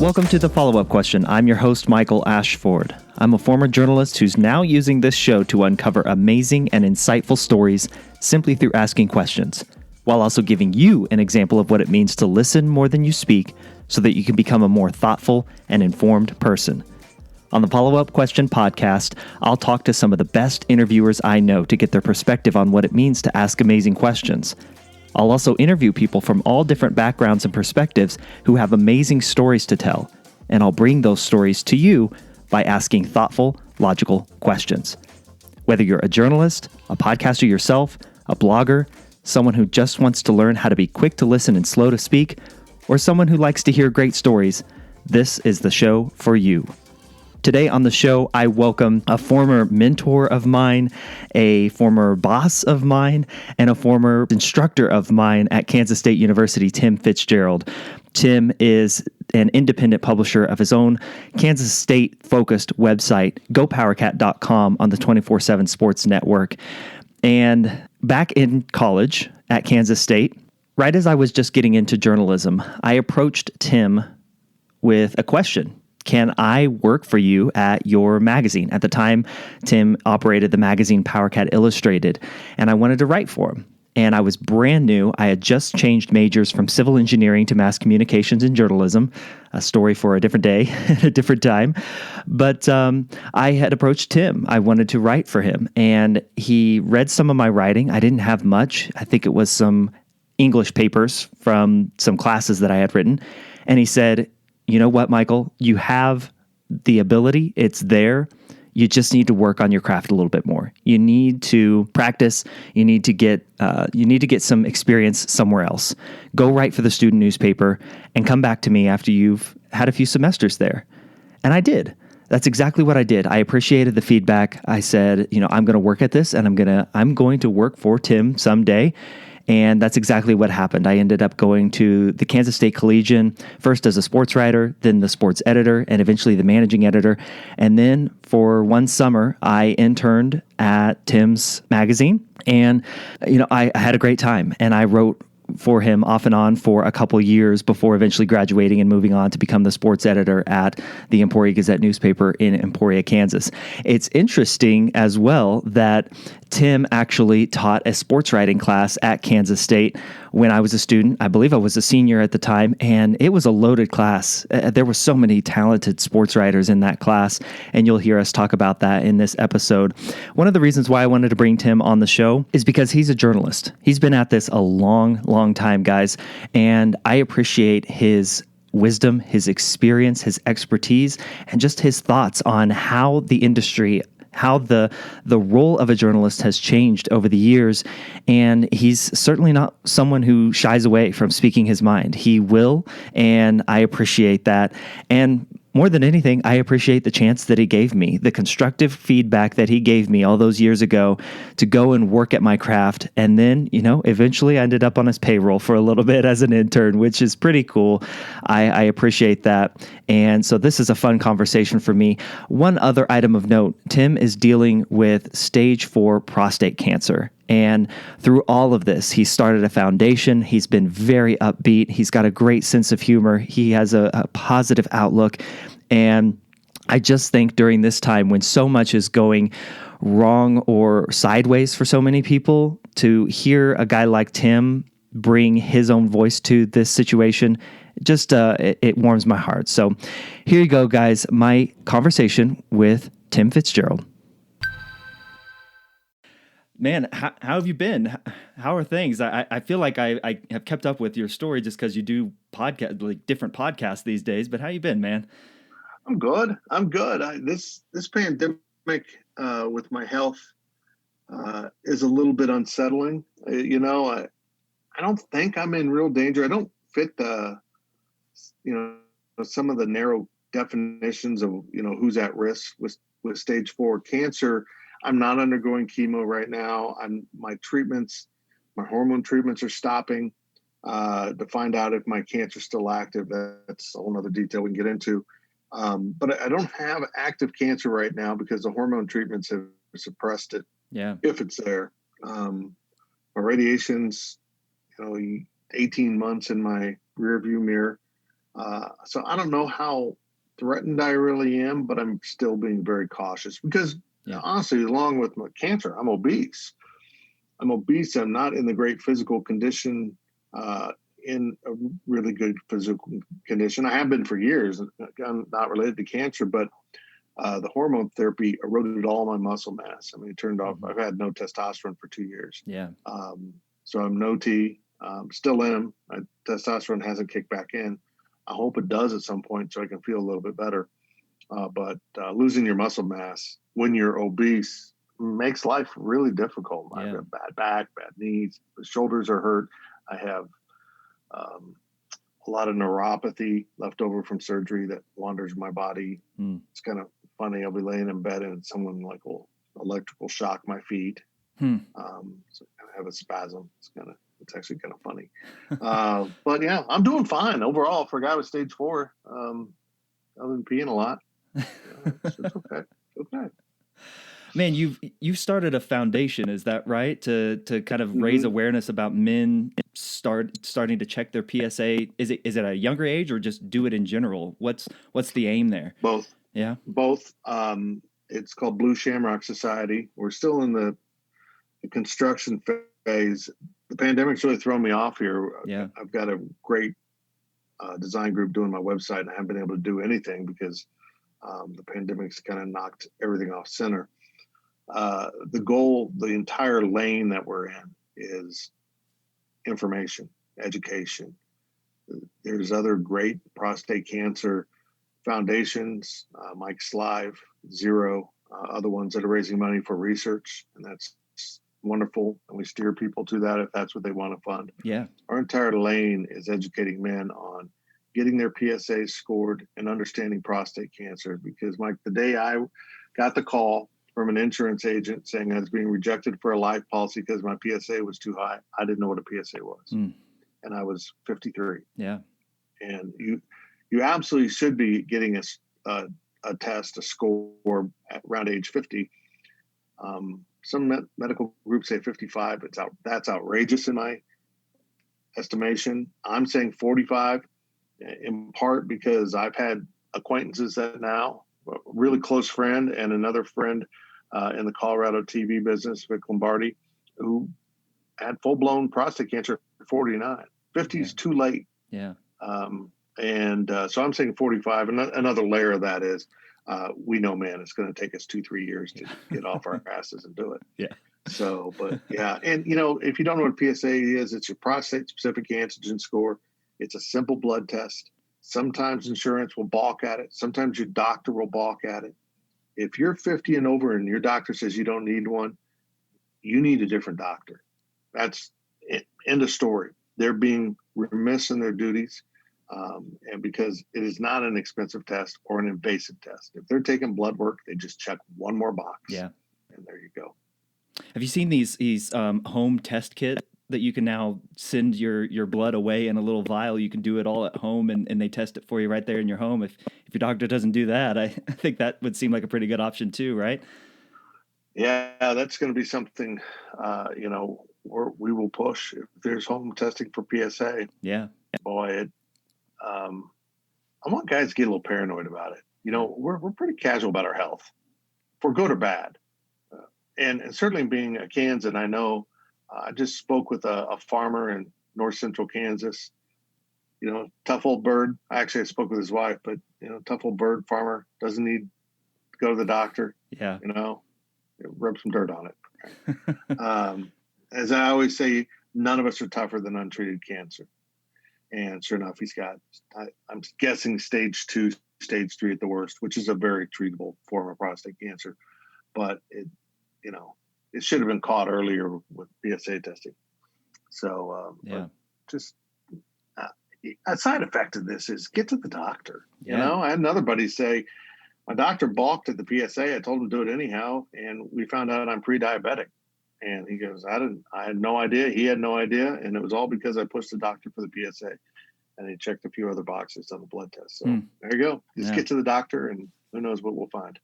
Welcome to the follow-up question. I'm your host, Michael Ashford. I'm a former journalist who's now using this show to uncover amazing and insightful stories simply through asking questions, while also giving you an example of what it means to listen more than you speak so that you can become a more thoughtful and informed person. On the Follow-Up Question podcast, I'll talk to some of the best interviewers I know to get their perspective on what it means to ask amazing questions. I'll also interview people from all different backgrounds and perspectives who have amazing stories to tell, and I'll bring those stories to you by asking thoughtful, logical questions. Whether you're a journalist, a podcaster yourself, a blogger, someone who just wants to learn how to be quick to listen and slow to speak, or someone who likes to hear great stories, this is the show for you. Today on the show, I welcome a former mentor of mine, a former boss of mine, and a former instructor of mine at Kansas State University, Tim Fitzgerald. Tim is an independent publisher of his own Kansas State-focused website, gopowercat.com, on the 24/7 Sports Network. And back in college at Kansas State, right as I was just getting into journalism, I approached Tim with a question. Can I work for you at your magazine? At the time, Tim operated the magazine PowerCat Illustrated, and I wanted to write for him. And I was brand new. I had just changed majors from civil engineering to mass communications and journalism, a story for a different day at a different time. But I had approached Tim. I wanted to write for him, and he read some of my writing. I didn't have much. I think it was some English papers from some classes that I had written. And he said, "You know what, Michael? You have the ability. It's there. You just need to work on your craft a little bit more. You need to practice. You need to get some experience somewhere else. Go write for the student newspaper and come back to me after you've had a few semesters there." And I did. That's exactly what I did. I appreciated the feedback. I said, I'm going to work at this, and I'm going to work for Tim someday. And that's exactly what happened. I ended up going to the Kansas State Collegian, first as a sports writer, then the sports editor, and eventually the managing editor. And then for one summer, I interned at Tim's magazine. And, I had a great time. And I wrote for him off and on for a couple years before eventually graduating and moving on to become the sports editor at the Emporia Gazette newspaper in Emporia, Kansas. It's interesting as well that Tim actually taught a sports writing class at Kansas State when I was a student. I believe I was a senior at the time, and it was a loaded class. There were so many talented sports writers in that class, and you'll hear us talk about that in this episode. One of the reasons why I wanted to bring Tim on the show is because he's a journalist. He's been at this a long, long time, guys, and I appreciate his wisdom, his experience, his expertise, and just his thoughts on how the industry, how the role of a journalist has changed over the years. And he's certainly not someone who shies away from speaking his mind. He will, and I appreciate that. And more than anything, I appreciate the chance that he gave me, the constructive feedback that he gave me all those years ago to go and work at my craft. And then, eventually I ended up on his payroll for a little bit as an intern, which is pretty cool. I appreciate that. And so this is a fun conversation for me. One other item of note, Tim is dealing with stage 4 prostate cancer. And through all of this, he started a foundation. He's been very upbeat. He's got a great sense of humor. He has a positive outlook. And I just think during this time when so much is going wrong or sideways for so many people, to hear a guy like Tim bring his own voice to this situation, just it warms my heart. So here you go, guys. My conversation with Tim Fitzgerald. Man, how have you been? How are things? I feel like I have kept up with your story just because you do different podcasts these days. But how you been, man? I'm good. This pandemic with my health is a little bit unsettling. I don't think I'm in real danger. I don't fit some of the narrow definitions of who's at risk with stage 4 cancer. I'm not undergoing chemo right now. My hormone treatments are stopping to find out if my cancer's still active. That's a whole other detail we can get into. But I don't have active cancer right now because the hormone treatments have suppressed it. Yeah. If it's there. My radiation's, 18 months in my rear view mirror. So I don't know how threatened I really am, but I'm still being very cautious because honestly, along with my cancer, I'm obese. I'm not in the great physical condition, in a really good physical condition. I have been for years. I'm not related to cancer, but the hormone therapy eroded all my muscle mass. I mean, it turned off. I've had no testosterone for 2 years. Yeah. So I'm no T, still am. My testosterone hasn't kicked back in. I hope it does at some point so I can feel a little bit better. But losing your muscle mass when you're obese makes life really difficult. I've got bad back, bad knees, the shoulders are hurt. I have a lot of neuropathy left over from surgery that wanders my body. It's kind of funny. I'll be laying in bed and someone like will electrical shock my feet. So I have a spasm. It's actually kind of funny. But yeah, I'm doing fine overall for a guy with stage 4. Other than peeing a lot. It's okay. Okay. Man, you've started a foundation, is that right? To kind of raise awareness about men starting to check their PSA. Is it at a younger age or just do it in general? What's the aim there? Both. Yeah. Both. It's called Blue Shamrock Society. We're still in the construction phase. The pandemic's really thrown me off here. Yeah. I've got a great design group doing my website, and I haven't been able to do anything because the pandemic's kind of knocked everything off center. The goal, the entire lane that we're in is information, education. There's other great prostate cancer foundations, Mike's Live, Zero, other ones that are raising money for research, and that's wonderful. And we steer people to that if that's what they want to fund. Yeah. Our entire lane is educating men on getting their PSA scored and understanding prostate cancer. Because, Mike, the day I got the call from an insurance agent saying I was being rejected for a life policy because my PSA was too high, I didn't know what a PSA was. And I was 53. Yeah. And you absolutely should be getting a test, a score at around age 50. Some medical groups say 55. That's outrageous in my estimation. I'm saying 45, in part because I've had acquaintances that now, a really close friend and another friend in the Colorado TV business, Vic Lombardi, who had full-blown prostate cancer at 49. 50 is too late. Yeah. So I'm saying 45. And another layer of that is we know, man, it's going to take us 2-3 years to get off our asses and do it. Yeah. So, but yeah. And, if you don't know what PSA is, it's your prostate-specific antigen score. It's a simple blood test. Sometimes insurance will balk at it. Sometimes your doctor will balk at it. If you're 50 and over and your doctor says you don't need one, you need a different doctor. That's it. End of story. They're being remiss in their duties. And because it is not an expensive test or an invasive test. If they're taking blood work, they just check one more box. Yeah. And there you go. Have you seen these home test kit that you can now send your blood away in a little vial? You can do it all at home and they test it for you right there in your home. If your doctor doesn't do that, I think that would seem like a pretty good option too, right? Yeah, that's going to be something, we will push. If there's home testing for PSA, yeah, boy, I want guys to get a little paranoid about it. We're pretty casual about our health, for good or bad. And certainly being a Kansan, I know I just spoke with a farmer in north central Kansas. Tough old bird. I spoke with his wife, but tough old bird farmer doesn't need to go to the doctor. Yeah. Rub some dirt on it. As I always say, none of us are tougher than untreated cancer. And sure enough, he's got, I'm guessing stage 2, stage 3 at the worst, which is a very treatable form of prostate cancer. But it should have been caught earlier with PSA testing. So, just a side effect of this is get to the doctor. I had another buddy say, my doctor balked at the PSA. I told him to do it anyhow. And we found out I'm pre-diabetic. And he goes, I had no idea. He had no idea. And it was all because I pushed the doctor for the PSA. And he checked a few other boxes on the blood test. So there you go. Just get to the doctor and who knows what we'll find.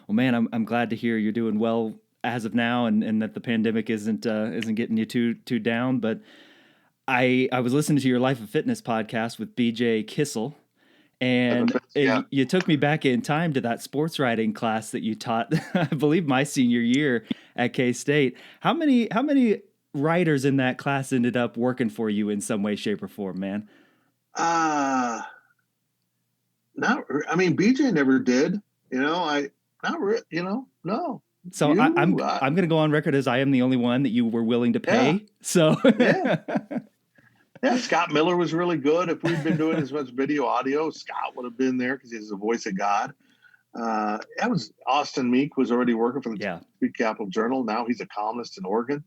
Well, man, I'm glad to hear you're doing well as of now and that the pandemic isn't getting you too down. But I was listening to your Life of Fitness podcast with BJ Kissel, And Yeah. you took me back in time to that sports writing class that you taught, I believe my senior year at K-State. How many writers in that class ended up working for you in some way, shape, or form, man? I mean, BJ never did. No. So I'm going to go on record as I am the only one that you were willing to pay. Yeah. So Yeah. Yeah, Scott Miller was really good. If we'd been doing as much video audio, Scott would have been there because he's the voice of God. That was Austin Meek was already working for the Speak Capital Journal. Now he's a columnist in Oregon.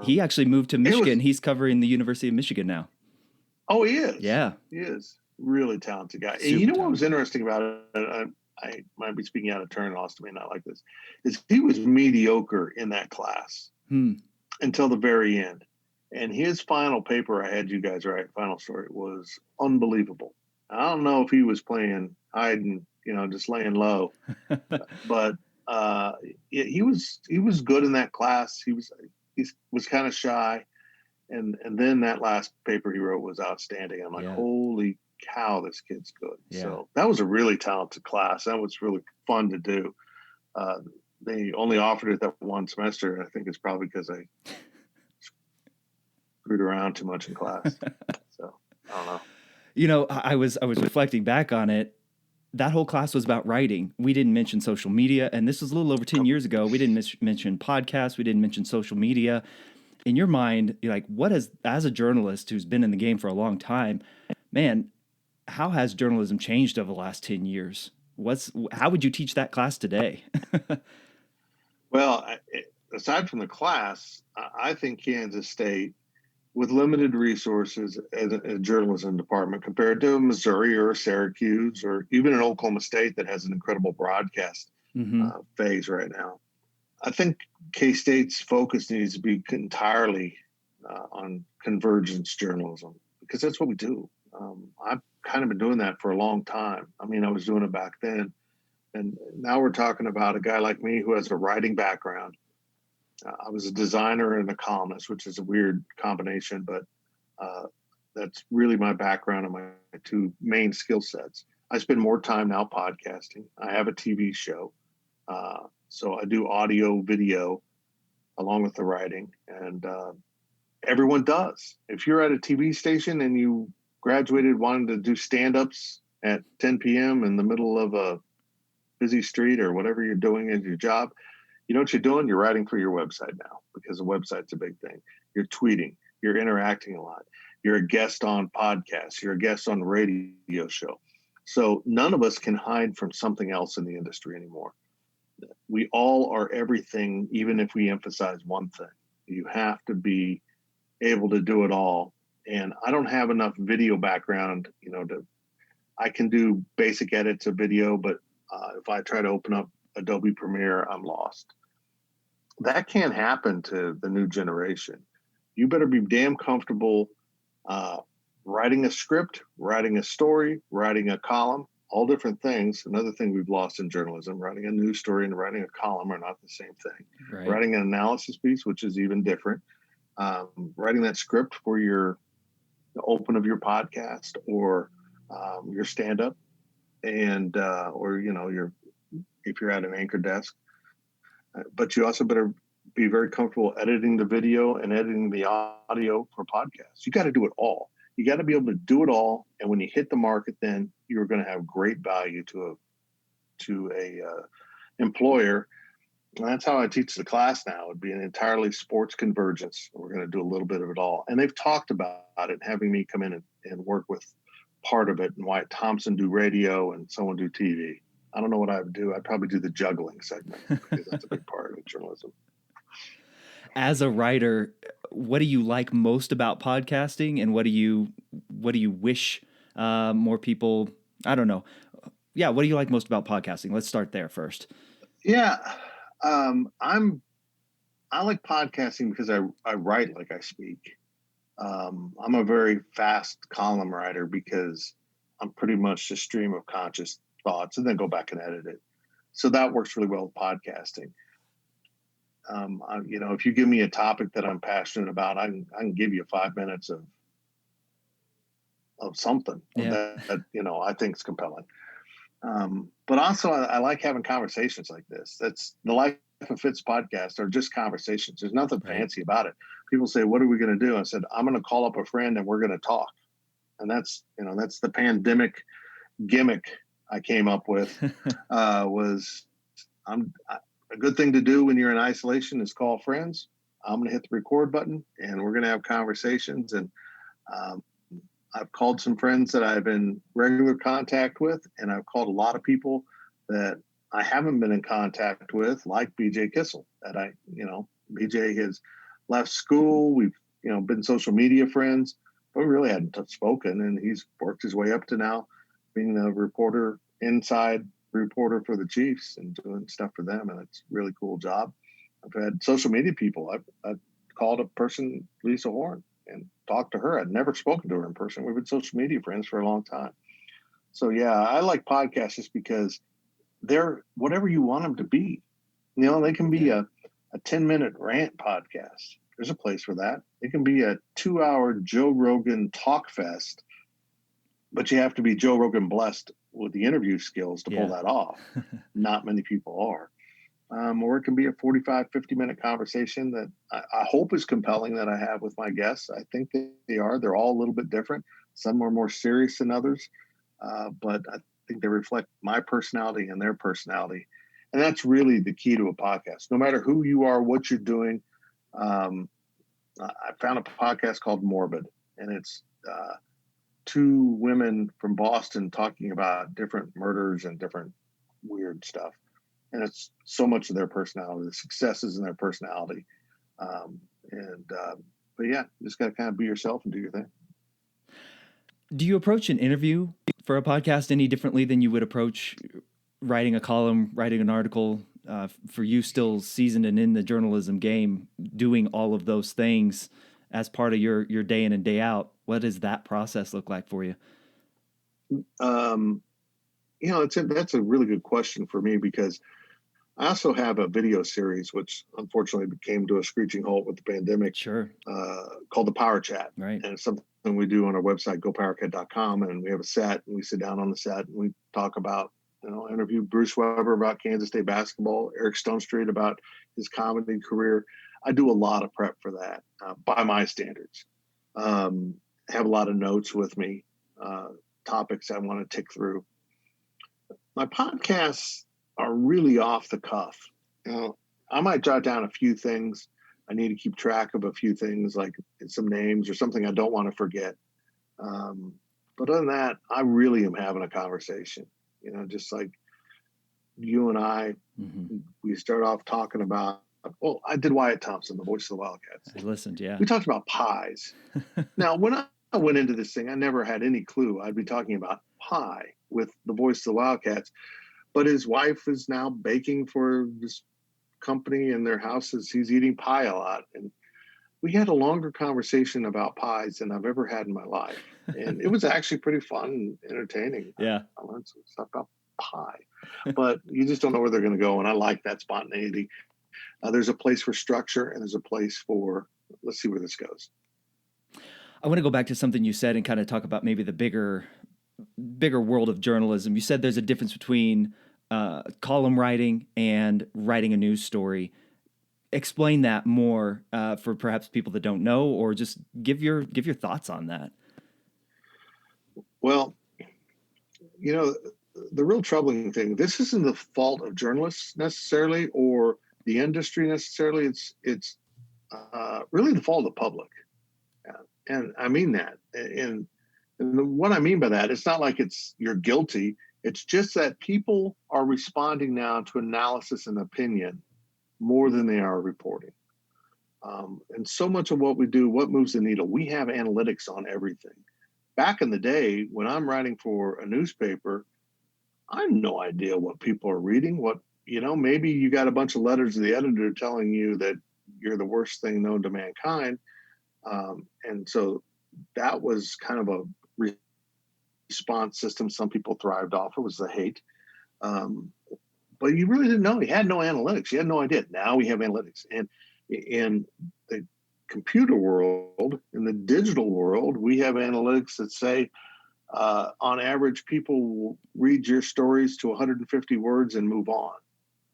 He actually moved to Michigan. He's covering the University of Michigan now. Oh, he is. Yeah, he is. Really talented guy. Super and you know talented. What was interesting about it? I might be speaking out of turn. Austin may not like this. Is he was mediocre in that class until the very end. And his final paper, I had you guys write, final story, was unbelievable. I don't know if he was playing hide and, just laying low, but he was good in that class. He was kind of shy, and then that last paper he wrote was outstanding. I'm like, holy cow, this kid's good. Yeah. So that was a really talented class. That was really fun to do. They only offered it that one semester, and I think it's probably because I screwed around too much in class. So I don't know. I was reflecting back on it. That whole class was about writing. We didn't mention social media, and this was a little over 10 years ago. We didn't mention podcasts. We didn't mention social media. In your mind, you're like, as a journalist who's been in the game for a long time, man, how has journalism changed over the last 10 years? How would you teach that class today? Well, aside from the class, I think Kansas State, with limited resources as a journalism department compared to Missouri or Syracuse or even an Oklahoma State that has an incredible broadcast phase right now, I think K-State's focus needs to be entirely on convergence journalism, because that's what we do. I've kind of been doing that for a long time. I mean, I was doing it back then. And now we're talking about a guy like me who has a writing background. I was a designer and a columnist, which is a weird combination, but that's really my background and my two main skill sets. I spend more time now podcasting. I have a TV show. So I do audio, video, along with the writing. And everyone does. If you're at a TV station and you graduated wanting to do stand-ups at 10 p.m. in the middle of a busy street or whatever you're doing as your job, you know what you're doing? You're writing for your website now, because the website's a big thing. You're tweeting. You're interacting a lot. You're a guest on podcasts. You're a guest on the radio show. So none of us can hide from something else in the industry anymore. We all are everything, even if we emphasize one thing. You have to be able to do it all. And I don't have enough video background, I can do basic edits of video, but if I try to open up Adobe Premiere, I'm lost. That can't happen to the new generation. You better be damn comfortable writing a script, writing a story, writing a column, all different things. Another thing we've lost in journalism, writing a news story and writing a column are not the same thing. Right. Writing an analysis piece, which is even different. Writing that script for the open of your podcast or your stand-up, and or if you're at an anchor desk. But you also better be very comfortable editing the video and editing the audio for podcasts. You got to do it all. You got to be able to do it all. And when you hit the market, then you're going to have great value to a employer. And that's how I teach the class now. It'd be an entirely sports convergence. We're going to do a little bit of it all. And they've talked about it, having me come in and work with part of it, and Wyatt Thompson do radio and someone do TV. I don't know what I would do. I'd probably do the juggling segment, because that's a big part of journalism. As a writer, what do you like most about podcasting, and what do you wish more people? I don't know. Yeah, what do you like most about podcasting? Let's start there first. Yeah, I like podcasting because I write like I speak. I'm a very fast column writer because I'm pretty much just stream of conscious thoughts and then go back and edit it. So that works really well with podcasting. If you give me a topic that I'm passionate about, I can give you 5 minutes of something Yeah. that I think is compelling. But also, I like having conversations like this. That's the Life of Fitz podcast, are just conversations. There's nothing Right. fancy about it. People say, "What are we going to do?" I said, "I'm going to call up a friend and we're going to talk." And that's the pandemic gimmick I came up with. Was a good thing to do when you're in isolation is call friends. I'm going to hit the record button and we're going to have conversations. And um, I've called some friends that I've been regular contact with, and I've called a lot of people that I haven't been in contact with, like BJ Kissel. That BJ has left school. We've been social media friends, but we really hadn't spoken. And he's worked his way up to now being the inside reporter for the Chiefs and doing stuff for them, and it's a really cool job. I've had social media people. I've called a person, Lisa Horn, and talked to her. I'd never spoken to her in person. We've been social media friends for a long time. So yeah, I like podcasts just because they're whatever you want them to be. They can be a 10-minute rant podcast. There's a place for that. It can be a 2-hour Joe Rogan talk fest, but you have to be Joe Rogan blessed with the interview skills to pull that off. Not many people are. Or it can be a 45, 50-minute conversation that I hope is compelling that I have with my guests. I think they are. They're all a little bit different. Some are more serious than others, but I think they reflect my personality and their personality. And that's really the key to a podcast. No matter who you are, what you're doing. I found a podcast called Morbid, and it's two women from Boston talking about different murders and different weird stuff. And it's so much of their personality, the successes in their personality. But yeah, you just got to kind of be yourself and do your thing. Do you approach an interview for a podcast any differently than you would approach writing a column, writing an article? For you, still seasoned and in the journalism game, doing all of those things as part of your day in and day out, what does that process look like for you? That's a really good question for me, because I also have a video series, which unfortunately came to a screeching halt with the pandemic. Sure. Called the Power Chat. Right. And it's something we do on our website, gopowercat.com. And we have a set, and we sit down on the set and we talk about, interview Bruce Weber about Kansas State basketball, Eric Stonestreet about his comedy career. I do a lot of prep for that by my standards. I have a lot of notes with me, topics I want to tick through. My podcasts are really off the cuff. I might jot down a few things. I need to keep track of a few things, like some names or something I don't want to forget. But other than that, I really am having a conversation. Just like you and I, we start off talking about, I did Wyatt Thompson, the voice of the Wildcats. I listened, yeah. We talked about pies. Now, when I went into this thing, I never had any clue I'd be talking about pie with the voice of the Wildcats. But his wife is now baking for this company in their houses. He's eating pie a lot. And we had a longer conversation about pies than I've ever had in my life. And it was actually pretty fun and entertaining. Yeah. I learned some stuff about pie. But you just don't know where they're going to go. And I like that spontaneity. There's a place for structure, and there's a place for, let's see where this goes. I want to go back to something you said and kind of talk about maybe the bigger world of journalism. You said there's a difference between column writing and writing a news story. Explain that more for perhaps people that don't know, or just give your thoughts on that. Well, the real troubling thing, this isn't the fault of journalists necessarily, or the industry necessarily. It's really the fault of the public. And I mean that. And what I mean by that, it's not like you're guilty. It's just that people are responding now to analysis and opinion more than they are reporting. And so much of what we do, what moves the needle, we have analytics on everything. Back in the day, when I'm writing for a newspaper, I have no idea what people are reading. Maybe you got a bunch of letters to the editor telling you that you're the worst thing known to mankind. And so that was kind of a response system some people thrived off. It was the hate. But you really didn't know. You had no analytics. You had no idea. Now we have analytics. And in the computer world, in the digital world, we have analytics that say On average, people will read your stories to 150 words and move on.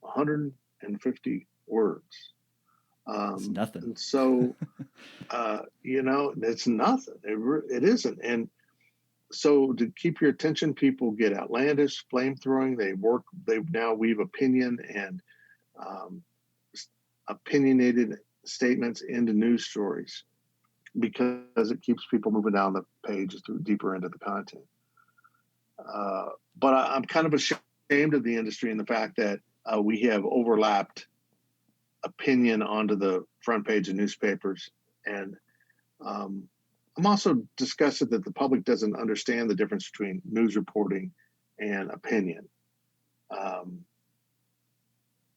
150 words. It's nothing. And so, it's nothing. It isn't. And so to keep your attention, people get outlandish, flame throwing. They now weave opinion and um, opinionated statements into news stories because it keeps people moving down the page through deeper into the content. But I'm kind of ashamed of the industry and the fact that we have overlapped opinion onto the front page of newspapers. And I'm also disgusted that the public doesn't understand the difference between news reporting and opinion.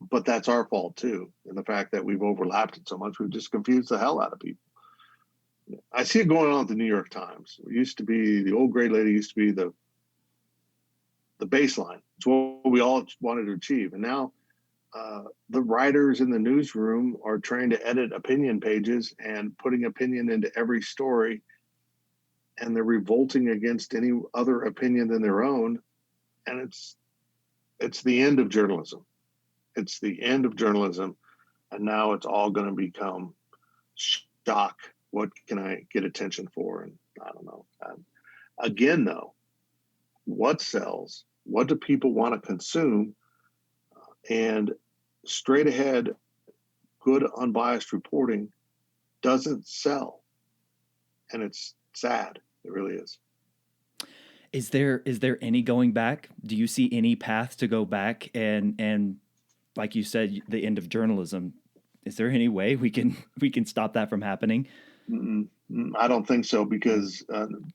But that's our fault too. And the fact that we've overlapped it so much, we've just confused the hell out of people. I see it going on at the New York Times. It used to be the old gray lady used to be the baseline. It's what we all wanted to achieve. And now the writers in the newsroom are trying to edit opinion pages and putting opinion into every story. And they're revolting against any other opinion than their own. And it's the end of journalism. It's the end of journalism. And now it's all going to become shock. What can I get attention for? And I don't know. Again, though, what sells? What do people want to consume? And straight ahead, good, unbiased reporting doesn't sell. And it's sad. It really is. Is there any going back? Do you see any path to go back? And like you said, the end of journalism. Is there any way we can stop that from happening? I don't think so, because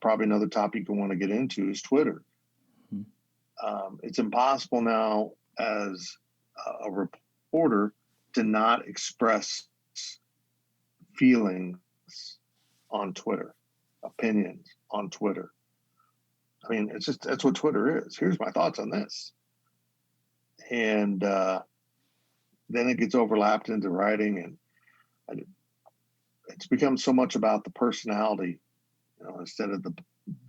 probably another topic you want to get into is Twitter. It's impossible now as a reporter to not express feelings on Twitter, opinions on Twitter. I mean, that's what Twitter is. Here's my thoughts on this. And then it gets overlapped into writing, and it's become so much about the personality, instead of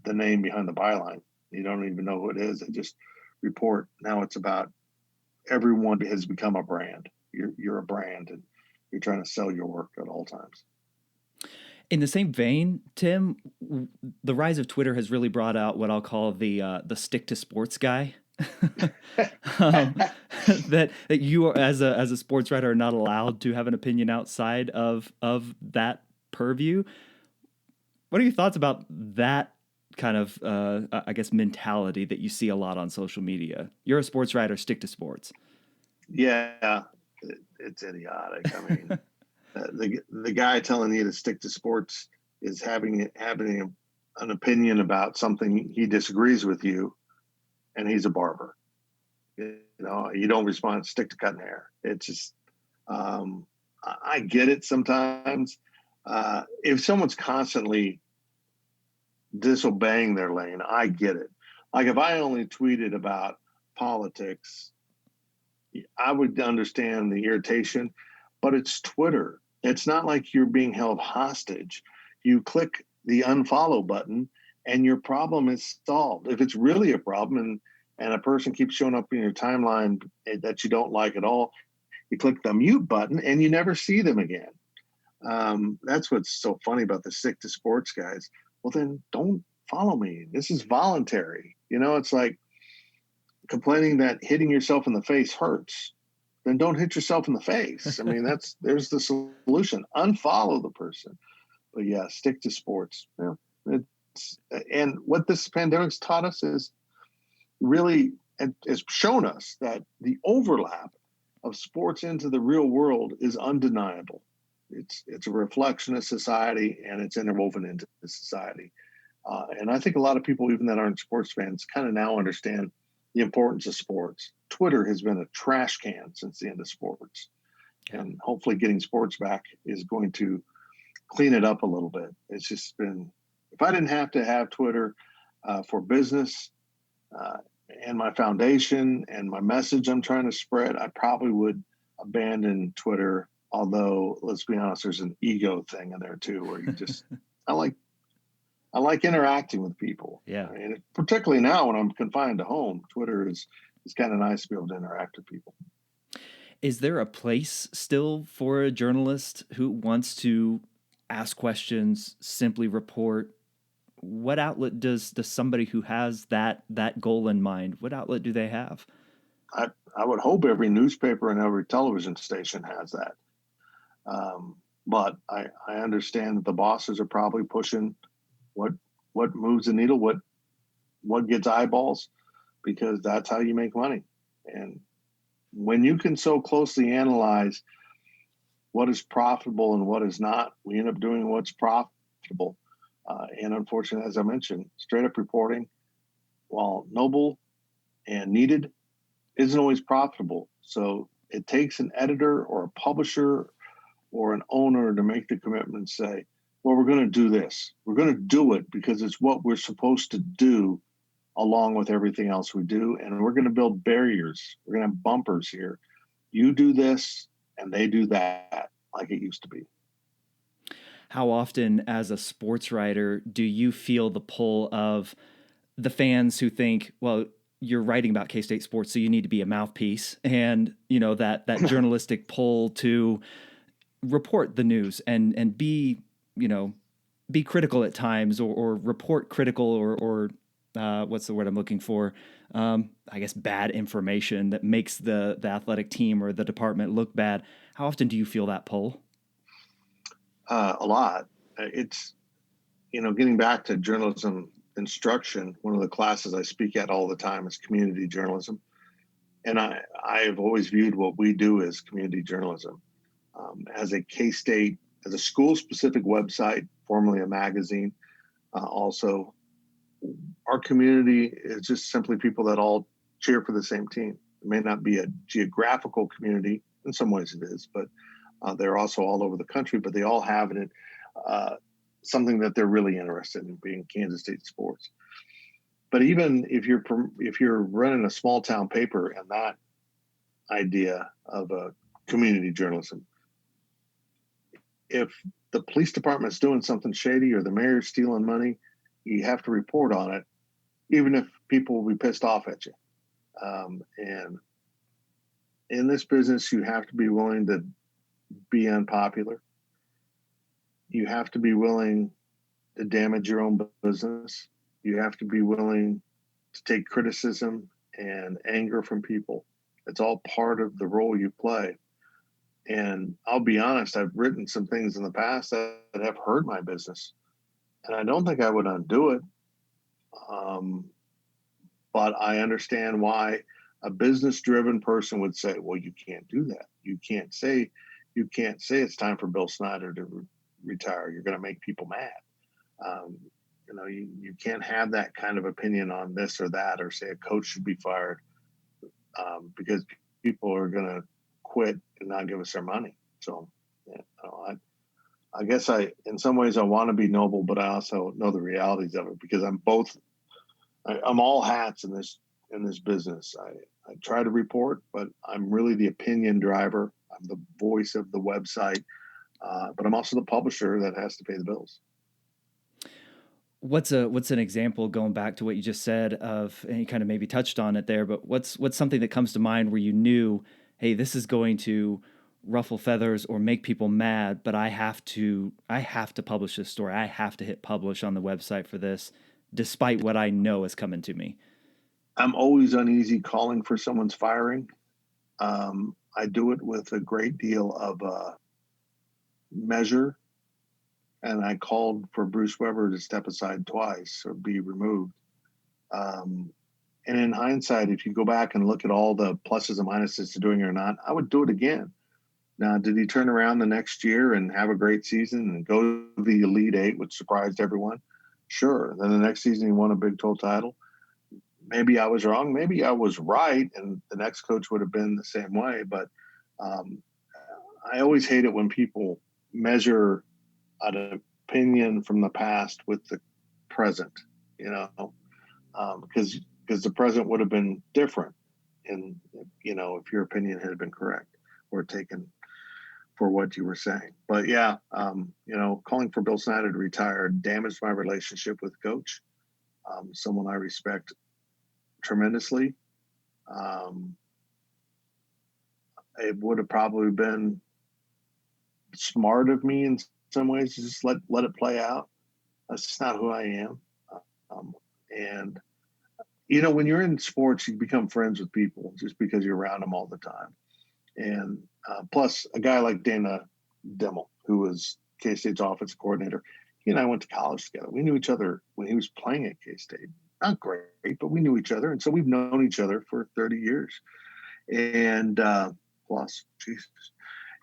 the name behind the byline. You don't even know who it is. They just report. Now it's about everyone has become a brand. You're a brand, and you're trying to sell your work at all times. In the same vein, Tim, the rise of Twitter has really brought out what I'll call the stick to sports guy. That you are, as a sports writer, are not allowed to have an opinion outside of that purview. What are your thoughts about that kind of I guess mentality that you see a lot on social media? You're a sports writer, stick to sports. Yeah, it's idiotic. I mean, the guy telling you to stick to sports is having an opinion about something he disagrees with you, and he's a barber. You don't respond, stick to cutting hair. It's just, I get it sometimes. If someone's constantly disobeying their lane, I get it. Like if I only tweeted about politics, I would understand the irritation, but it's Twitter. It's not like you're being held hostage. You click the unfollow button and your problem is solved. If it's really a problem and a person keeps showing up in your timeline that you don't like at all, you click the mute button and you never see them again. That's what's so funny about the stick to sports guys. Well, then don't follow me. This is voluntary. It's like complaining that hitting yourself in the face hurts. Then don't hit yourself in the face. I mean, there's the solution. Unfollow the person. But yeah, stick to sports. And what this pandemic's taught us is really, has shown us that the overlap of sports into the real world is undeniable. It's a reflection of society, and it's interwoven into the society. And I think a lot of people, even that aren't sports fans, kind of now understand the importance of sports. Twitter has been a trash can since the end of sports. And hopefully getting sports back is going to clean it up a little bit. It's just been, if I didn't have to have Twitter for business and my foundation and my message I'm trying to spread, I probably would abandon Twitter. Although, let's be honest, there's an ego thing in there too, where you just, I like I like interacting with people. Yeah. And particularly now when I'm confined to home, Twitter is kind of nice to be able to interact with people. Is there a place still for a journalist who wants to ask questions, simply report? What outlet does somebody who has that goal in mind, what outlet do they have? I would hope every newspaper and every television station has that. But I understand that the bosses are probably pushing what moves the needle, what gets eyeballs, because that's how you make money. And when you can so closely analyze what is profitable and what is not, we end up doing what's profitable. And unfortunately, as I mentioned, straight up reporting, while noble and needed, isn't always profitable. So it takes an editor or a publisher or an owner to make the commitment and say, well, we're going to do this. We're going to do it because it's what we're supposed to do along with everything else we do. And we're going to build barriers. We're going to have bumpers here. You do this and they do that, like it used to be. How often, as a sports writer, do you feel the pull of the fans who think, well, you're writing about K-State sports, so you need to be a mouthpiece, and that journalistic pull to report the news and be critical at times, or report critical, or what's the word I'm looking for? I guess bad information that makes the athletic team or the department look bad. How often do you feel that pull? A lot. It's, getting back to journalism instruction, one of the classes I speak at all the time is community journalism. And I have always viewed what we do as community journalism. As a K-State, as a school-specific website, formerly a magazine, also, our community is just simply people that all cheer for the same team. It may not be a geographical community. In some ways it is, but they're also all over the country, but they all have it. Something that they're really interested in, being Kansas State sports. But even if you're running a small town paper, and that idea of a community journalism, if the police department's doing something shady or the mayor's stealing money, you have to report on it, even if people will be pissed off at you. And in this business, you have to be willing to be unpopular. You have to be willing to damage your own business. You have to be willing to take criticism and anger from people. It's all part of the role you play. And I'll be honest, I've written some things in the past that have hurt my business. And I don't think I would undo it. But I understand why a business-driven person would say, well, you can't do that. You can't say it's time for Bill Snyder to retire. You're going to make people mad. You can't have that kind of opinion on this or that, or say a coach should be fired because people are going to quit and not give us their money. So, I guess in some ways I want to be noble, but I also know the realities of it, because I'm all hats in this business. I try to report, but I'm really the opinion driver. I'm the voice of the website, but I'm also the publisher that has to pay the bills. What's an example, going back to what you just said, of, and you kind of maybe touched on it there, but what's something that comes to mind where you knew, hey, this is going to ruffle feathers or make people mad, but I have to publish this story. I have to hit publish on the website for this, despite what I know is coming to me. I'm always uneasy calling for someone's firing. I do it with a great deal of measure. And I called for Bruce Weber to step aside twice or be removed. And in hindsight, if you go back and look at all the pluses and minuses to doing it or not, I would do it again. Now, did he turn around the next year and have a great season and go to the Elite Eight, which surprised everyone? Sure. Then the next season, he won a Big 12 title. Maybe I was wrong. Maybe I was right, and the next coach would have been the same way. But I always hate it when people measure an opinion from the past with the present, because the present would have been different, and if your opinion had been correct or taken for what you were saying. But yeah, calling for Bill Snyder to retire damaged my relationship with Coach, someone I respect tremendously. It would have probably been smart of me in some ways to just let it play out. That's just not who I am. And when you're in sports, you become friends with people just because you're around them all the time. And plus, a guy like Dana Dimmel, who was K-State's offensive coordinator, he and I went to college together. We knew each other when he was playing at K-State. Not great, but we knew each other. And so we've known each other for 30 years. And plus, Jesus.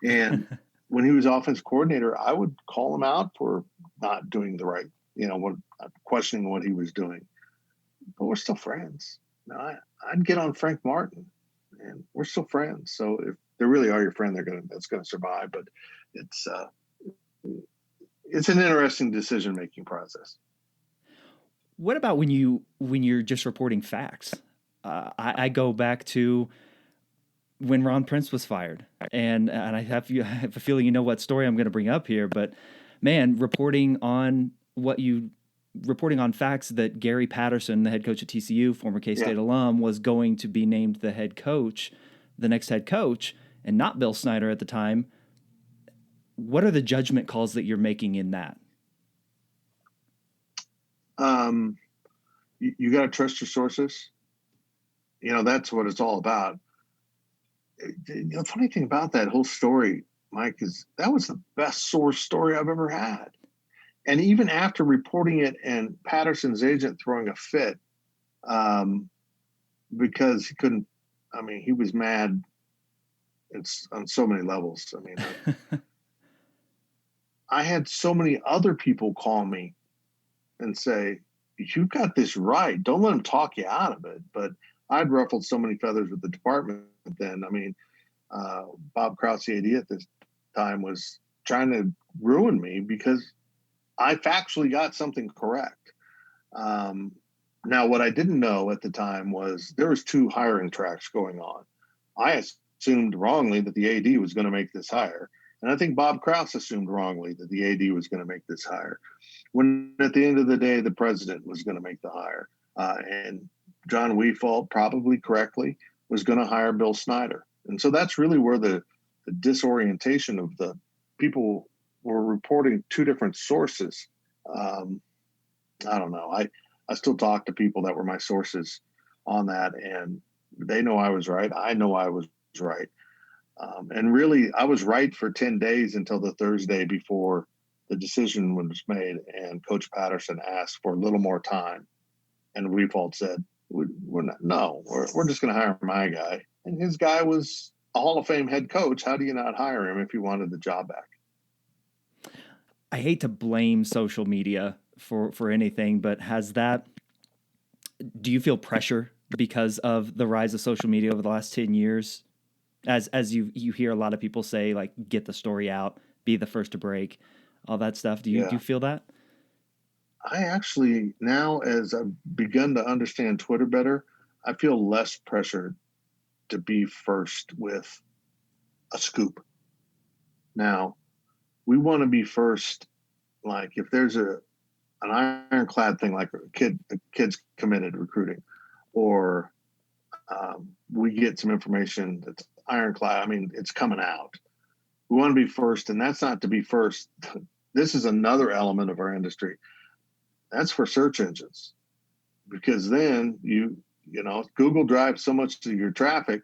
And when he was offensive coordinator, I would call him out for not doing the right, questioning what he was doing. But we're still friends. I'd get on Frank Martin, and we're still friends. So if they really are your friend, that's gonna survive. But it's an interesting decision-making process. What about when you're just reporting facts? I go back to when Ron Prince was fired, and I have a feeling you know what story I'm going to bring up here. But man, reporting on facts that Gary Patterson, the head coach at TCU, former K-State alum, was going to be named the next head coach, and not Bill Snyder at the time. What are the judgment calls that you're making in that? You got to trust your sources. That's what it's all about. The funny thing about that whole story, Mike, is that was the best source story I've ever had. And even after reporting it and Patterson's agent throwing a fit, because he couldn't, he was mad. It's on so many levels. I had so many other people call me and say, you got this right. Don't let him talk you out of it. But I'd ruffled so many feathers with the department then. Bob Krause, the AD at this time, was trying to ruin me because I factually got something correct. Now, what I didn't know at the time was there was 2 hiring tracks going on. I assumed wrongly that the AD was going to make this hire. And I think Bob Krause assumed wrongly that the AD was going to make this hire. When at the end of the day, the president was going to make the hire. And John Weefalt, probably correctly, was going to hire Bill Snyder. And so that's really where the disorientation of the people were reporting 2 different sources. I don't know. I still talk to people that were my sources on that, and they know I was right. I know I was right. And really, I was right for 10 days until the Thursday before the decision was made, and Coach Patterson asked for a little more time. And Weefalt said, we're just going to hire my guy. And his guy was a Hall of Fame head coach. How do you not hire him if you wanted the job back? I hate to blame social media for anything, but do you feel pressure because of the rise of social media over the last 10 years? As you hear a lot of people say, like, get the story out, be the first to break, all that stuff. Do you feel that? I actually, now as I've begun to understand Twitter better, I feel less pressure to be first with a scoop. Now, we want to be first, like if there's an ironclad thing, like a kid's committed recruiting, or we get some information that's ironclad. It's coming out. We want to be first, and that's not to be first. This is another element of our industry. That's for search engines, because then Google drives so much of your traffic.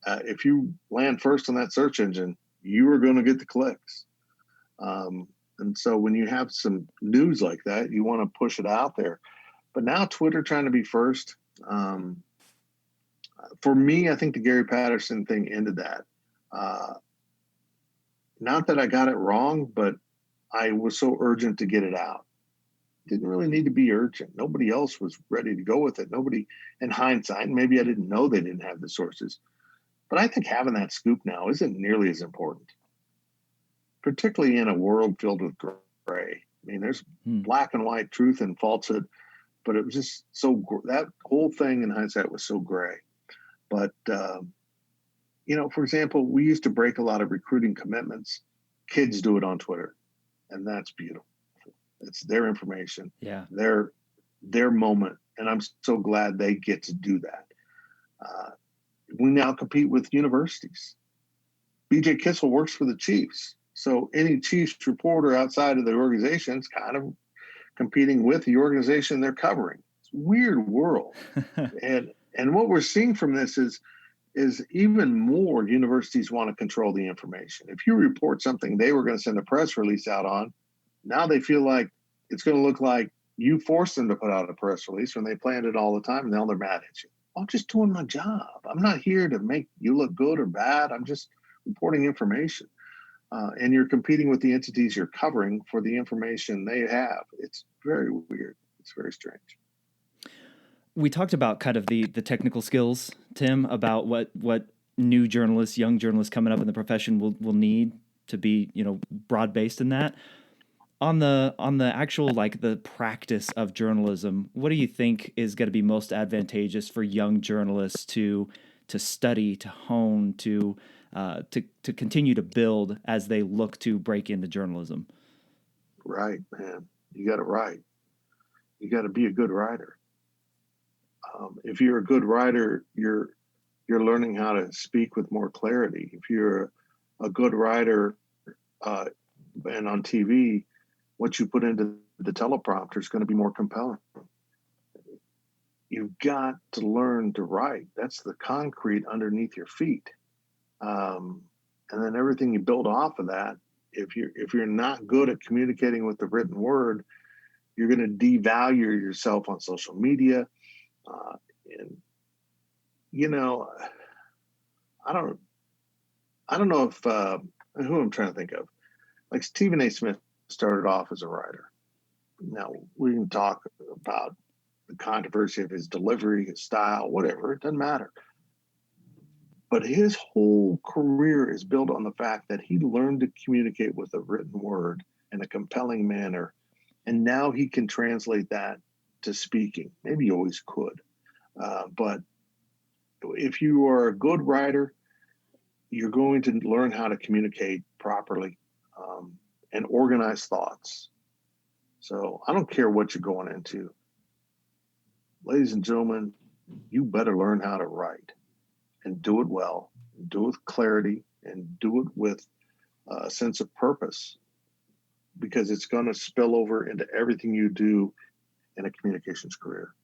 If you land first on that search engine, you are going to get the clicks. And so when you have some news like that, you want to push it out there. But now Twitter trying to be first, for me, I think the Gary Patterson thing ended that. Not that I got it wrong, but I was so urgent to get it out. Didn't really need to be urgent. Nobody else was ready to go with it. Nobody, in hindsight, maybe I didn't know they didn't have the sources. But I think having that scoop now isn't nearly as important, particularly in a world filled with gray. There's black and white truth and falsehood, but it was just that whole thing in hindsight was so gray. But, for example, we used to break a lot of recruiting commitments Kids do it on Twitter, and that's beautiful. It's their information, Yeah. their moment, and I'm so glad they get to do that. We now compete with universities. BJ Kissel works for the Chiefs, so any Chiefs reporter outside of the organization is kind of competing with the organization they're covering. It's a weird world, and what we're seeing from this is even more universities want to control the information. If you report something they were going to send a press release out on, now they feel like it's going to look like you forced them to put out a press release when they planned it all the time, and now they're mad at you. I'm just doing my job. I'm not here to make you look good or bad. I'm just reporting information. And you're competing with the entities you're covering for the information they have. It's very weird. It's very strange. We talked about kind of the technical skills, Tim, about what new journalists, young journalists coming up in the profession will need to be, broad-based in that. On the actual, like, the practice of journalism, what do you think is going to be most advantageous for young journalists to study, to hone, to continue to build as they look to break into journalism? Right, man. You got it right. You got to be a good writer. If you're a good writer, you're learning how to speak with more clarity. If you're a good writer, and on TV, what you put into the teleprompter is going to be more compelling. You've got to learn to write. That's the concrete underneath your feet. And then everything you build off of that, if you're not good at communicating with the written word, you're going to devalue yourself on social media. And I don't know if who I'm trying to think of. Like Stephen A. Smith started off as a writer. Now we can talk about the controversy of his delivery, his style, whatever. It doesn't matter. But his whole career is built on the fact that he learned to communicate with a written word in a compelling manner. And now he can translate that to speaking. Maybe he always could. But if you are a good writer, you're going to learn how to communicate properly and organize thoughts. So I don't care what you're going into. Ladies and gentlemen, you better learn how to write and do it well, do it with clarity, and do it with a sense of purpose, because it's going to spill over into everything you do in a communications career.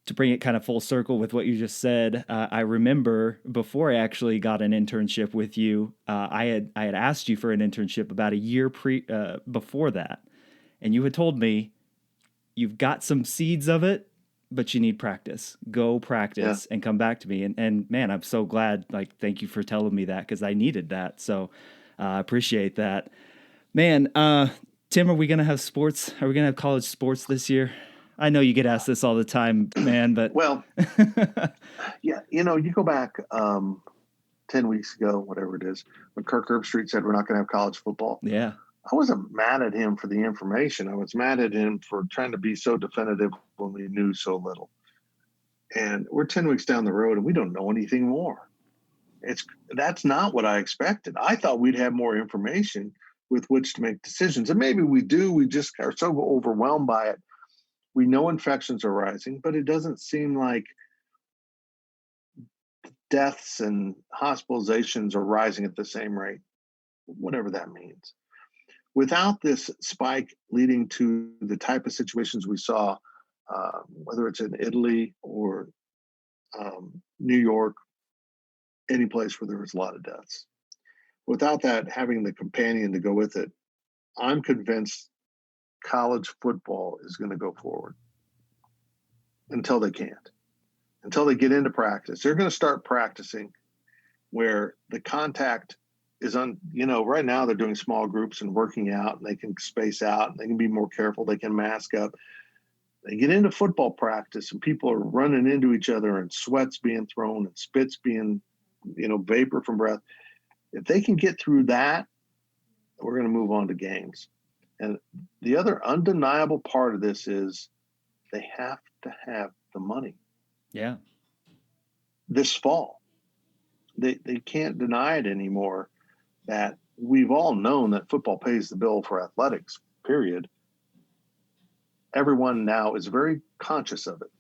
To bring it kind of full circle with what you just said, I remember before I actually got an internship with you, I had asked you for an internship about a year before that, and you had told me you've got some seeds of it, but you need practice. Go practice and come back to me. And man, I'm so glad. Like, thank you for telling me that, because I needed that. So I appreciate that, man. Tim, are we gonna have sports? Are we gonna have college sports this year? I know you get asked this all the time, man, but well, yeah, you go back 10 weeks ago, whatever it is, when Kirk Herbstreit said we're not going to have college football. Yeah. I wasn't mad at him for the information. I was mad at him for trying to be so definitive when we knew so little. And we're 10 weeks down the road and we don't know anything more. That's not what I expected. I thought we'd have more information with which to make decisions. And maybe we do. We just are so overwhelmed by it. We know infections are rising, but it doesn't seem like deaths and hospitalizations are rising at the same rate, whatever that means. Without this spike leading to the type of situations we saw, whether it's in Italy or New York, any place where there was a lot of deaths, without that having the companion to go with it, I'm convinced college football is going to go forward until they can't, until they get into practice. They're going to start practicing where the contact is right now they're doing small groups and working out, and they can space out and they can be more careful. They can mask up. They get into football practice and people are running into each other and sweats being thrown and spits being, vapor from breath. If they can get through that, we're going to move on to games. And the other undeniable part of this is they have to have the money. Yeah. This fall, they can't deny it anymore that we've all known that football pays the bill for athletics, period. Everyone now is very conscious of it,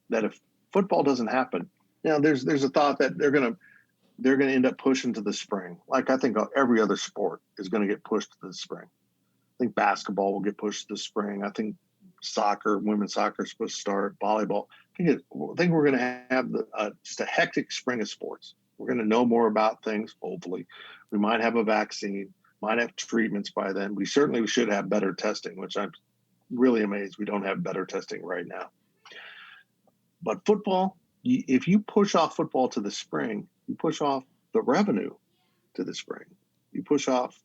that if football doesn't happen, there's a thought that they're going to end up pushing to the spring. Like I think every other sport is going to get pushed to the spring. I think basketball will get pushed to the spring. I think women's soccer is supposed to start, volleyball. I think we're going to have just a hectic spring of sports. We're going to know more about things, hopefully. We might have a vaccine, might have treatments by then. We certainly should have better testing, which I'm really amazed we don't have better testing right now. But football, if you push off football to the spring, you push off the revenue to the spring. You push off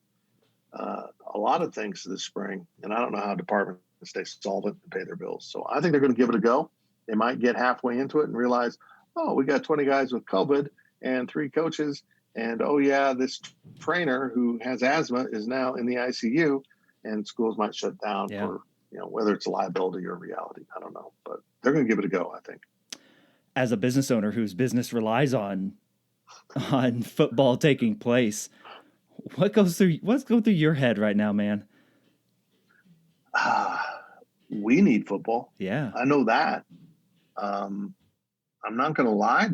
a lot of things to the spring, and I don't know how departments stay solvent and pay their bills. So I think they're going to give it a go. They might get halfway into it and realize, oh, we got 20 guys with COVID and 3 coaches, and oh yeah, this trainer who has asthma is now in the ICU, and schools might shut down for whether it's a liability or reality. I don't know, but they're going to give it a go, I think. As a business owner whose business relies on football taking place, what's going through your head right now, man? We need football. Yeah. I know that. I'm not going to lie.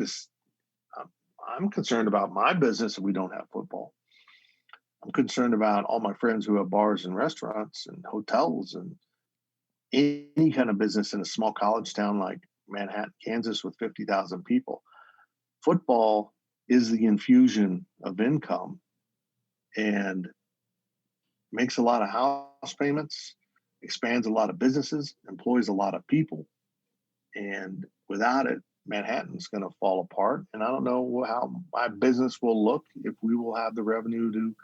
I'm concerned about my business if we don't have football. I'm concerned about all my friends who have bars and restaurants and hotels and any kind of business in a small college town like Manhattan, Kansas, with 50,000 people. Football is the infusion of income and makes a lot of house payments, expands a lot of businesses, employs a lot of people. And without it, Manhattan's going to fall apart. And I don't know how my business will look if we will have the revenue to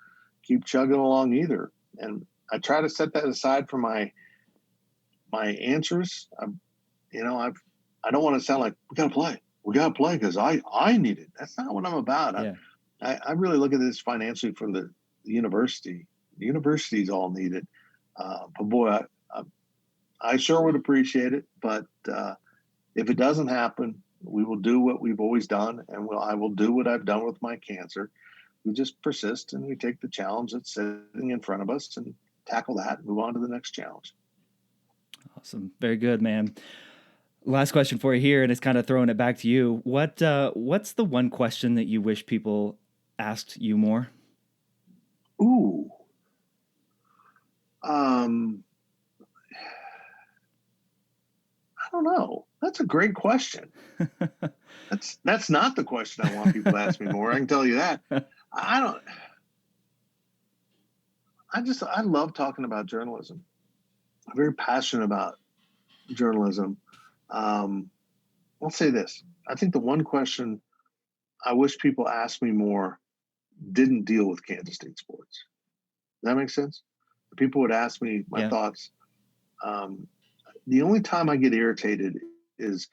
keep chugging along either. And I try to set that aside from my answers. I don't want to sound like we got to play because I need it. That's not what I'm about. Yeah. I really look at this financially from the university. The universities all need it. But boy, I sure would appreciate it. But if it doesn't happen, we will do what we've always done, and I will do what I've done with my cancer. We just persist and we take the challenge that's sitting in front of us and tackle that and move on to the next challenge. Awesome. Very good, man. Last question for you here, and it's kind of throwing it back to you. What's the one question that you wish people asked you more? Ooh. I don't know. That's a great question. That's not the question I want people to ask me more. I can tell you that. I love talking about journalism. I'm very passionate about journalism. I'll say this. I think the one question I wish people asked me more didn't deal with Kansas State sports. Does that make sense? People would ask me my thoughts. The only time I get irritated is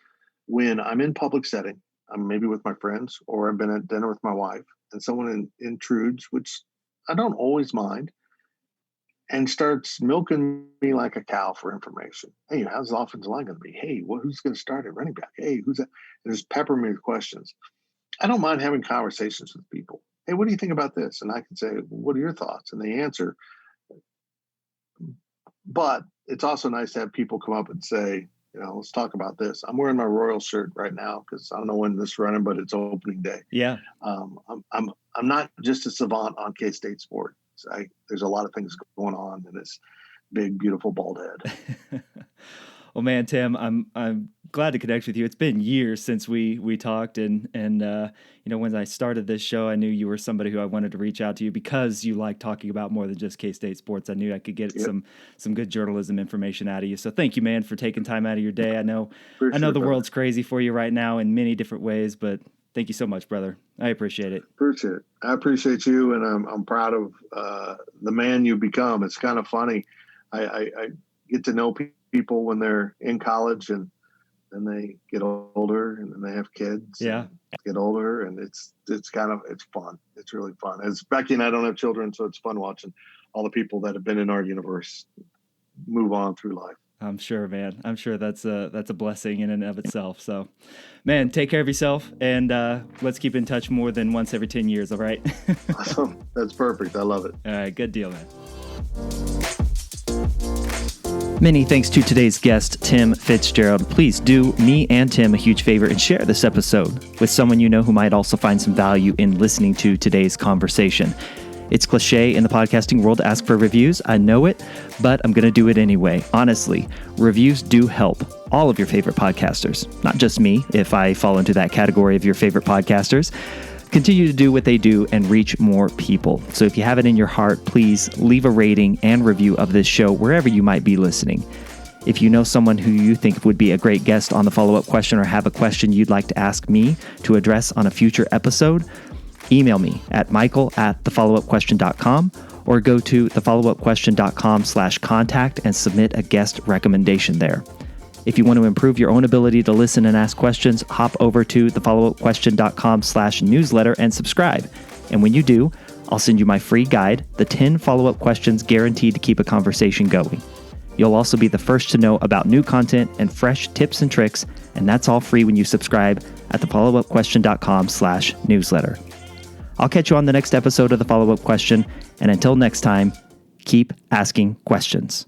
when I'm in public setting. I'm maybe with my friends, or I've been at dinner with my wife, and someone intrudes, which I don't always mind, and starts milking me like a cow for information. Hey, how's the offensive line going to be? Hey, who's going to start at running back? Hey, who's that? And just pepper me with questions. I don't mind having conversations with people. Hey, what do you think about this? And I can say, what are your thoughts? And they answer. But it's also nice to have people come up and say, let's talk about this. I'm wearing my Royal shirt right now because I don't know when this is running, but it's opening day. Yeah. I'm not just a savant on K-State sports. There's a lot of things going on in this big, beautiful bald head. Well, man, Tim, I'm glad to connect with you. It's been years since we talked, and when I started this show, I knew you were somebody who I wanted to reach out to you because you like talking about more than just K-State sports. I knew I could get some good journalism information out of you. So thank you, man, for taking time out of your day. I know the world's crazy for you right now in many different ways, but thank you so much, brother. I appreciate it. I appreciate you, and I'm proud of the man you've become. It's kind of funny. I get to know people when they're in college, and then they get older, and then they have kids. Yeah, get older, and it's fun. It's really fun. As Becky and I don't have children, so it's fun watching all the people that have been in our universe move on through life. I'm sure, man. I'm sure that's a blessing in and of itself. So, man, take care of yourself, and let's keep in touch more than once every 10 years, all right? Awesome. That's perfect. I love it. All right, good deal, man. Many thanks to today's guest, Tim Fitzgerald. Please do me and Tim a huge favor and share this episode with someone you know who might also find some value in listening to today's conversation. It's cliche in the podcasting world to ask for reviews. I know it, but I'm going to do it anyway. Honestly, reviews do help all of your favorite podcasters, not just me, if I fall into that category of your favorite podcasters. Continue to do what they do and reach more people. So if you have it in your heart, please leave a rating and review of this show wherever you might be listening. If you know someone who you think would be a great guest on the follow-up question or have a question you'd like to ask me to address on a future episode, email me at michael@thefollowupquestion.com or go to thefollowupquestion.com/contact and submit a guest recommendation there. If you want to improve your own ability to listen and ask questions, hop over to thefollowupquestion.com/newsletter and subscribe. And when you do, I'll send you my free guide, the 10 follow-up questions guaranteed to keep a conversation going. You'll also be the first to know about new content and fresh tips and tricks, and that's all free when you subscribe at thefollowupquestion.com/newsletter. I'll catch you on the next episode of The Follow-Up Question, and until next time, keep asking questions.